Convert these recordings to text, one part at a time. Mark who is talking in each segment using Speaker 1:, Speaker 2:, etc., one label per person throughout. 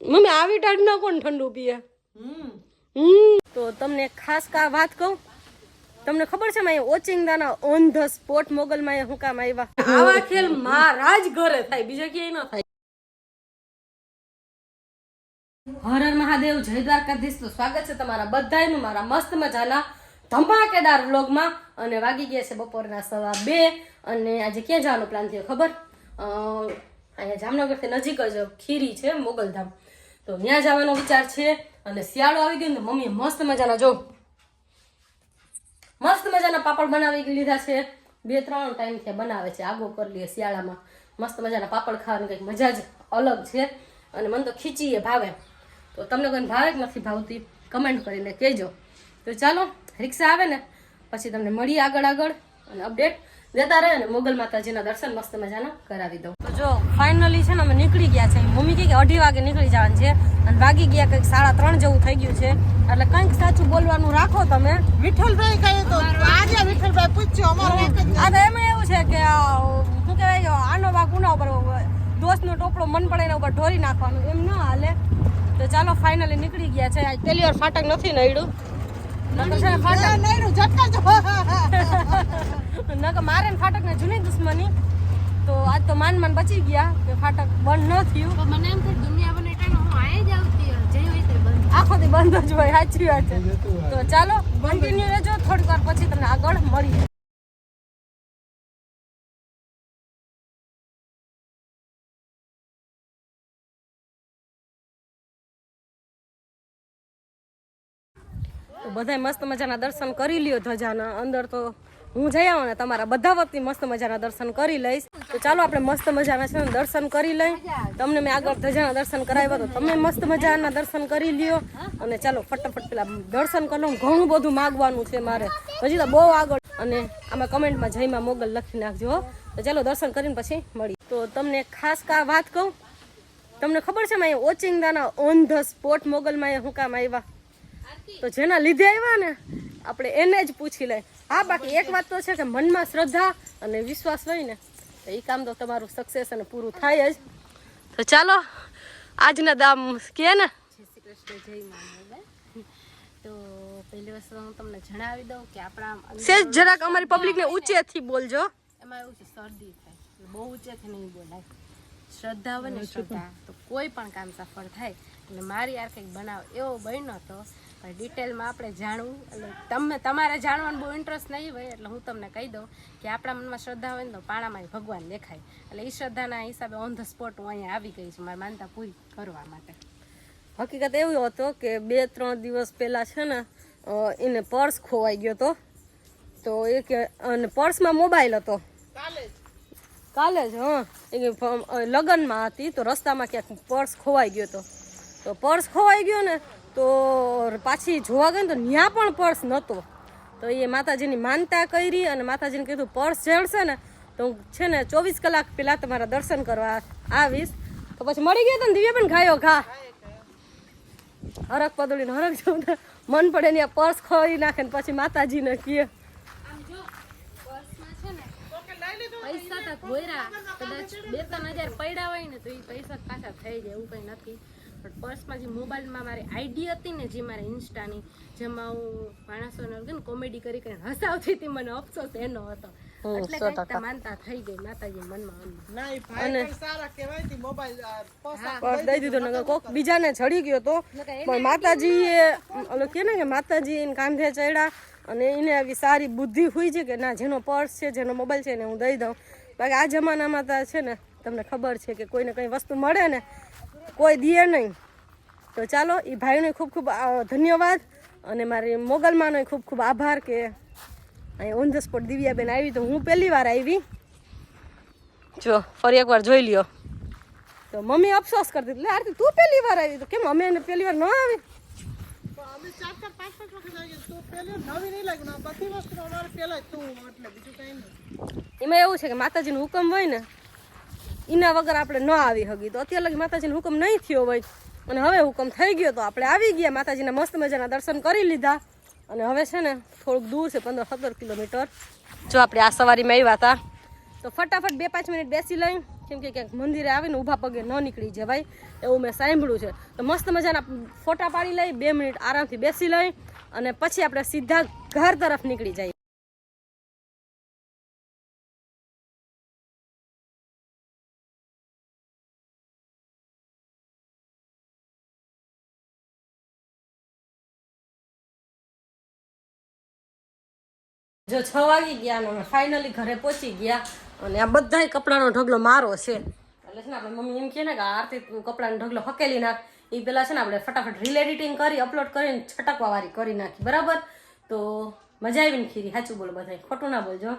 Speaker 1: Mummy આવી ટાઈડના કોણ ઠંડુ પીએ? તો તમને ખાસ કા વાત કહું, તમને ખબર છે મેં ઓચિંગદાના ઓન ધ સ્પોટ મોગલમાં હું કામ આવ્યા? આવા ખેલ મારા જ ઘરે થાય, બીજે ક્યાંય ન થાય. હર હર મહાદેવ, જય દ્વારકાધીશ. તો સ્વાગત છે તમારા બધાયનું મારા મસ્ત મજાના ધમાકેદાર વ્લોગમાં. અને વાગી ગયા છે બપોરના 2:15 અને આજે ક્યાં જવાનો પ્લાન થયો ખબર? અહીંયા જામનગરથી નજીક જ ખીરી છે મોગલધામ, તો ત્યાં જવાનો વિચાર છે. અને શિયાળો આવી ગયો ને તો મમ્મીએ મસ્ત મજાના જો મસ્ત મજાના પાપડ બનાવી લીધા છે. 2-3 ટાઈમથી બનાવે છે, આગો કરી લઈએ શિયાળામાં. મસ્ત મજાના પાપડ ખાવાની કંઈક મજા જ અલગ છે. અને મને તો ખીચીએ ભાવે, તો તમને કોઈને ભાવે કે નથી ભાવતી કમેન્ટ કરીને કહેજો. તો ચાલો રિક્ષા આવે ને પછી તમને મળીએ આગળ અને અપડેટ દેતા રહે. અને મોગલ માતાજીના દર્શન મસ્ત મજાના કરાવી દઉં. તો જો ફાઇનલી છે ને અમે નીકળી ગયા છે. મમ્મી કહે કે 2:30 વાગે નીકળી જવાનું છે અને વાગી ગયા કંઈક 3:30 જેવું થઈ ગયું છે. એટલે કંઈક સાચું બોલવાનું રાખો તમે.
Speaker 2: વિઠ્ઠલભાઈ કહે તો આજે વિઠ્ઠલભાઈ પૂછ્યો અમારો એક જ.
Speaker 1: આ તો એમાં એવું છે કે શું કહેવાય, આનો વાગ ઉના ઉપર દોસ્તનો ટોપલો મન પડે એના ઉપર ઢોરી નાખવાનું, એમ ન હાલે. તો ચાલો ફાઇનલી નીકળી ગયા છે. આજ પહેલી વાર ફાટક નથી નડ્યું, નકર છે ફાટક
Speaker 2: નઈનું ઝટકા જો
Speaker 1: નકર મારે ને ફાટક ને જૂની દુશ્મની. તો આજ તો માન બચી ગયા કે ફાટક બંધ ન થયું.
Speaker 3: મને એમ થાય દુનિયા બને ટાઈમ હું આયે જ આવતી જે હોય તે બંધ,
Speaker 1: આખો દી બંધ જ હોય. સાચી વાત છે. તો ચાલો કન્ટિન્યુ રહેજો, થોડીક વાર પછી તમને આગળ મળીએ. તો બધાય મસ્ત મજાના દર્શન કરી લ્યો ધજાના. અંદર તો હું જઈ આવું ને તમારા બધા વતી મસ્ત મજાના દર્શન કરી લઈશ. તો ચાલો આપણે મસ્ત મજાના છે ને દર્શન કરી લઈ. તમને મેં આગળ ધજાના દર્શન કરાવ્યા, તો તમે મસ્ત મજાના દર્શન કરી લ્યો. અને ચાલો ફટાફટ પેલા દર્શન કરી લઉં. ઘણું બધું માગવાનું છે મારે, હજી તો બહુ આગળ. અને આમાં કમેન્ટમાં જયમાં મોગલ લખી નાખજો. તો ચાલો દર્શન કરીને પછી મળી. તો તમને ખાસ કા વાત કહું, તમને ખબર છે મેં ઓચિંગદાના ઓન ધ સ્પોટ મોગલમાં હું કામ આવ્યા? તો જેના લીધે આવ્યા ને આપણે એને જ પૂછી લઈએ. હા, બાકી એક વાત તો છે કે મનમાં શ્રદ્ધા અને વિશ્વાસ હોય ને તો એ કામ તો તમારું સક્સેસ અને પૂરું થાય જ. તો ચાલો આજના દામ કે ને.
Speaker 3: જય શ્રી કૃષ્ણ, જય મા. તો પહેલી વસ્તુ હું તમને જણાવી દઉં કે આપણા
Speaker 1: સેજ જરાક અમારી પબ્લિકને ઊંચેથી બોલજો.
Speaker 3: એમાં એવું છે શરદી થાય, બહુ ઊંચેથી નહીં બોલાય. શ્રદ્ધા હોય ને શ્રદ્ધા તો કોઈ પણ કામ સફળ થાય. એટલે મારી યાર કંઈક બનાવ એવો બન્યો હતો, પણ ડિટેલમાં આપણે જાણવું. એટલે તમારે જાણવાનું બહુ ઇન્ટરેસ્ટ નહીં હોય, એટલે હું તમને કહી દઉં કે આપણા મનમાં શ્રદ્ધા હોય ને તો પાણામાં ભગવાન દેખાય. એટલે એ શ્રદ્ધાના હિસાબે ઓન ધ સ્પોટ હું અહીંયા આવી ગઈ છું મારી માનતા પૂરી કરવા માટે.
Speaker 1: હકીકત એવું હતો કે 2-3 દિવસ પહેલાં છે ને એને પર્સ ખોવાઈ ગયો હતો. તો એ કે અને પર્સમાં મોબાઈલ હતો કાલે જ. હા, એ લગ્નમાં હતી તો રસ્તામાં ક્યાંક પર્સ ખોવાઈ ગયો હતો. તો પર્સ ખોવાઈ ગયો ને તો પાછી જોવા ગઈ ને તો ત્યાં પણ પર્સ નહોતો. તો એ માતાજીની માનતા કરી અને માતાજીને કીધું પર્સ જળશે ને તો હું છે ને 24 કલાક પહેલાં તમારા દર્શન કરવા આવીશ. તો પછી મળી ગયો તો ને દિવ્યાબેન ઘાયો ઘા હરક પદળીને હરક જવું મન પડે ને પર્સ ખોઈ નાખે ને પછી માતાજીને કહે
Speaker 3: પૈસા તો ભોયરા કદાચ 2-3 હજાર પડ્યા હોય ને તો એ પૈસા પાછા થઈ જાય એવું કંઈ નથી. પણ પર્સમાં જે મોબાઈલમાં મારી આઈડી હતી ને જે મારી ઇન્સ્ટાની, જેમાં હું માણસોને કોમેડી કરી કરીને હસાવતી હતી, મને અફસોસ એનો હતો. એટલે કંઈક માનતા થઈ ગઈ માતાજી મનમાં.
Speaker 2: નહીં ભાઈ સારા કહેવાય થી મોબાઈલ
Speaker 1: પર્સ દઈ દીધો ને કોક બીજાને ચડી ગયો તો. પણ માતાજીએ ઓલો કે ને કે માતાજી એને કાંધે ચડ્યા અને એને આવી સારી બુદ્ધિ હોય છે કે ના જેનો પર્સ છે જેનો મોબાઈલ છે ને હું દઈ દઉં. બાકી આ જમાનામાં તો છે ને તમને ખબર છે કે કોઈને કંઈ વસ્તુ મળે ને કોઈ દે નહીં. તો ચાલો એ ભાઈને ખૂબ ખૂબ ધન્યવાદ અને મારી મોગલમાંનો ખૂબ ખૂબ આભાર કે અહીં ઓન ધ સ્પોટ દિવ્યાબેન આવી. તો હું પહેલી વાર આવી, જો ફરી એકવાર જોઈ લ્યો. તો મમ્મી અફસોસ કરતી એટલે આરતી તું પહેલી વાર આવી, તો કેમ અમે એને પહેલી વાર ન આવી?
Speaker 2: અમે 4-5 વખત આવી તો પહેલી નવી નહીં લાગી. બધી વસ્તુ અમારે પહેલા તું એટલે બીજું કંઈ નહીં.
Speaker 1: એમાં એવું છે કે માતાજીનો હુકમ હોય ને એના વગર આપણે ન આવી હકી. તો અત્યારે લગી માતાજીનો હુકમ નહીં થયો હોય અને હવે હુકમ થઈ ગયો તો આપણે આવી ગયા. માતાજીના મસ્ત મજાના દર્શન કરી લીધા અને હવે છે ને થોડુંક દૂર છે 15-17 કિલોમીટર. જો આપણે આ સવારીમાં આવ્યા હતા તો ફટાફટ 2-5 મિનિટ બેસી લઈ કેમ કે ક્યાંક મંદિરે આવીને ઊભા પગે ન નીકળી જવાય એવું મેં સાંભળ્યું છે. તો મસ્ત મજાના ફોટા પાડી લઈ, 2 મિનિટ આરામથી બેસી લઈ અને પછી આપણે સીધા ઘર તરફ નીકળી જઈએ. જો 6 વાગી ગયા ને અમે ફાઇનલી ઘરે પહોંચી ગયા અને આ બધાય કપડાનો ઢગલો મારો છે. એટલે છે ને આપણે મમ્મી એમ કહે ને કે આરતી તું કપડાનો ઢગલો હકેલી નાખ, એ પેલા છે ને આપણે ફટાફટ રીલ એડિટિંગ કરી અપલોડ કરીને છટકવા વાળી કરી નાખી, બરાબર. તો મજા આવી ને ખીરી, સાચું બોલો બધાય, ખોટું ના બોલજો.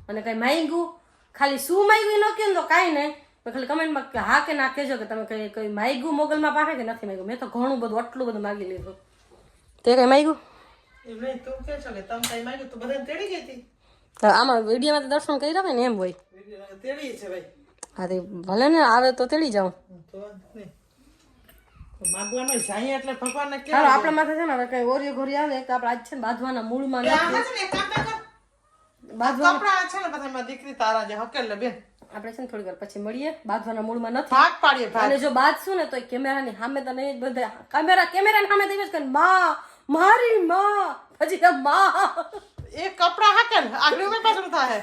Speaker 1: અને કંઈ માંગ્યું, ખાલી શું માંગ્યું ન કહે ને તો કાંઈ નહીં, પણ ખાલી કમેન્ટમાં હા કે ના કહેજો કે તમે કંઈ માંગ્યું મોગલમાં પાસે કે નથી માંગ્યું. મેં તો ઘણું બધું આટલું બધું માગી લીધું. તે કંઈ માંગ્યું?
Speaker 2: એમ નહીં, તું કે છો કે તમે કઈ માંગ્યું તું બધાને તેડી ગઈ હતી?
Speaker 1: આમાં વિડીયોમાં તો દર્શન કરી આવે ને એમ હોય.
Speaker 2: તેડી છે ભાઈ.
Speaker 1: હા તે ભલે ને આવે તો તેડી જાઉં.
Speaker 2: તો નહીં માગવાનો જાય એટલે ભગવાનને કે
Speaker 1: ચાલો આપણા માથે છે ને હવે કઈ ઓરિયો ઘોરી આવે તો આપણે આજ છે ને બાંધવાના મૂળમાં
Speaker 2: આમાં છે ને એક કામ કર, કપડા છે ને બધા માં દીકરી તારા જે હકેલ લે બેન.
Speaker 1: આપણે છે ને થોડી વાર પછી મળીએ. બાંધવાના મૂળમાં નથી
Speaker 2: ભાગ પાડીએ ભાગ.
Speaker 1: અને જો બાંધશું ને તો કેમેરાની સામે તો નહીં બધા કેમેરાની સામે તો કે માં મારી માં પછી માં
Speaker 2: એ કપડા હકેલ આગળ મેં પાછળ થાય.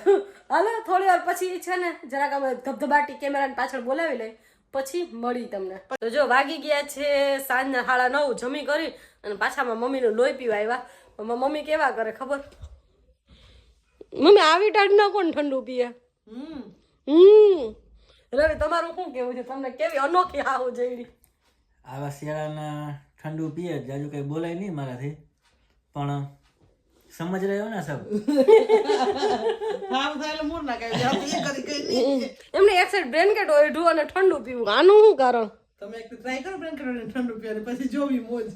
Speaker 1: હાલો થોડી વાર પછી છે ને જરાક અમે ધબધબાટી કેમેરાની પાછળ બોલાવી લઈ પછી મળી તમને. તો જો વાગી ગયા છે સાંજના 9:30, જમી કરી અને પાછામાં મમ્મીનું લોહી પીવા આવ્યા. મમ્મી કેવા કરે ખબર? મમ્મી આવી ટાઈડના કોણ ઠંડુ પીએ? રવિ તમારું શું કેવું છે? તમને કેવી અનોખી આવું જઈ?
Speaker 4: આવા શિયાળાના ઠંડુ પીએ જાજુ કઈ બોલાય નહીં મારાથી, પણ સમજ રહ્યો ને સબ.
Speaker 2: હા એટલે મૂળ ના કહે કરી કઈ
Speaker 1: એમને એક સાઈડ બ્લેન્કેટ ઓઢું અને ઠંડુ પીવું, આનું શું કારણ?
Speaker 2: તમે એક ટ્રાય કરો બ્લેન્કેટ અને ઠંડુ પીવાની પછી જોવી મોજ.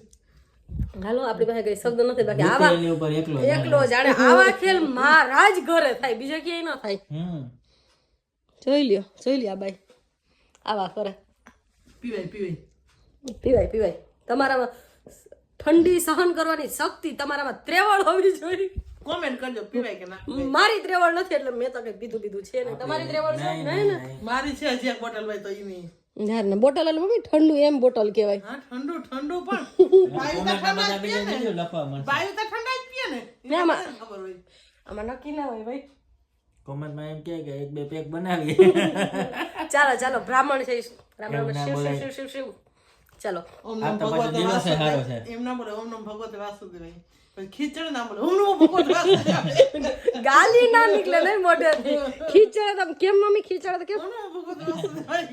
Speaker 1: હાલો આપણી પાસે કઈ શબ્દ નથી, બાકી આવા
Speaker 4: એની ઉપર
Speaker 1: એકલો જાણે આવા ખેલ મારા જ ઘરે થાય, બીજે ક્યાંય ન થાય. જોઈ લ્યો આ બાઈ આવા કરે. પીવાય. તમારામાં ઠંડી સહન કરવાની શક્તિ તમારામાં ત્રેવડ હોવી જોઈએ.
Speaker 2: કોમેન્ટ કરજો પીવાય કે ના.
Speaker 1: મારી ત્રેવડ નથી એટલે મેં તો કઈ પીધું છે ને. તમારી ત્રેવડ છે નહીં ને?
Speaker 2: મારી છે હજી એક બોટલ ભાઈ તો ઈ નહીં.
Speaker 1: યાર ને બોટલ એટલે મમ્મી ઠંડુ એમ બોટલ કહેવાય.
Speaker 2: હા ઠંડુ પણ બાયુ તો ઠંડા જ પીએ ને.
Speaker 4: લખવા મળશે.
Speaker 2: બાયુ તો ઠંડા જ પીએ ને.
Speaker 1: ને આમાં
Speaker 2: ખબર હોય.
Speaker 1: આમાં નક્કી ના હોય ભાઈ.
Speaker 4: કોમેન્ટમાં એમ કહે કે 1-2 પેક બનાવી.
Speaker 1: ચાલો બ્રાહ્મણ છે,
Speaker 4: એવું ના બોલાય.
Speaker 1: શિવ. ચાલો
Speaker 2: ઓમ
Speaker 4: આ
Speaker 2: નમ
Speaker 4: તો પાછો
Speaker 2: ભગવતે
Speaker 4: દિવસ સારો છે.
Speaker 2: એમ ના બોલે ઓમ નમ ભગવતે વાસુદેવાય. પછી ખીચડ ના બોલે ઓમ નમ ભગવતે વાસુદેવાય.
Speaker 1: ગાલી ના નીકળે નહીં મોઢેથી. ખીચડે તો કેમ મમ્મી ખીચડે તો કેમ?
Speaker 2: ઓમ નમ ભગવતે વાસુદેવાય.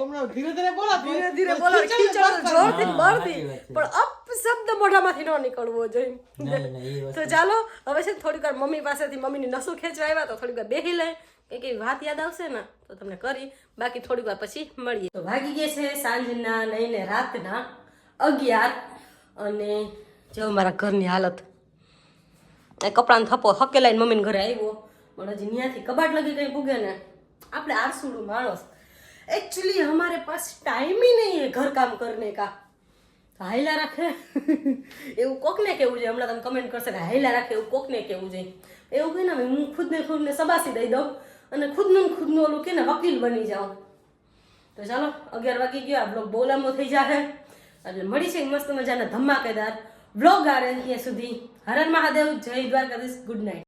Speaker 2: ઓમ નમ ધીરે બોલા.
Speaker 1: ધીરે બોલો. ખીચડ જોરથી બળથી પણ અપ શબ્દ મોઢામાંથી ન નીકળવો જોઈએ.
Speaker 4: નહીં, એ વસ્તુ
Speaker 1: તો ચાલો હવે છે થોડીક વાર મમ્મી પાસેથી મમ્મીની નસું ખેંચવા આવ્યા તો થોડીક વાર બેસી લઈ, કઈ વાત યાદ આવશે ને તો તમને કરી, બાકી થોડીક વાર પછી મળીએ. તો વાગી ગયા છે સાંજના નહીં ને રાતના 11 અને જો મારા ઘરની હાલત. એ કપડાનો થપ્પો હકેલાઈને મમ્મીને ઘરે આવ્યો પણ હજી ત્યાંથી કબાટ લગી કઈ પૂગે ને. આપણે આરસુડું માણસ, एक्चुअली हमारे पास टाइम ही नहीं है घर काम करने का. હાઈલા રાખે એવું કોકને કેવું છે? હમણાં તમે કમેન્ટ કરશે કે હાઈલા રાખે એવું કોકને કેવું છે? એવું કહે ને હું ખુદને સબાસી દઈ દઉં અને ખુદનું ઓલું કે ને વકીલ બની જાઉં. તો ચાલો 11 વાગી ગયો, આ બ્લોગ બહુ લાંબો થઈ જશે એટલે મળી છે મસ્ત મજાના ધમાકેદાર બ્લોગ આવે ત્યાં સુધી. હર હર મહાદેવ, જય દ્વારકાધીશ, ગુડ નાઇટ.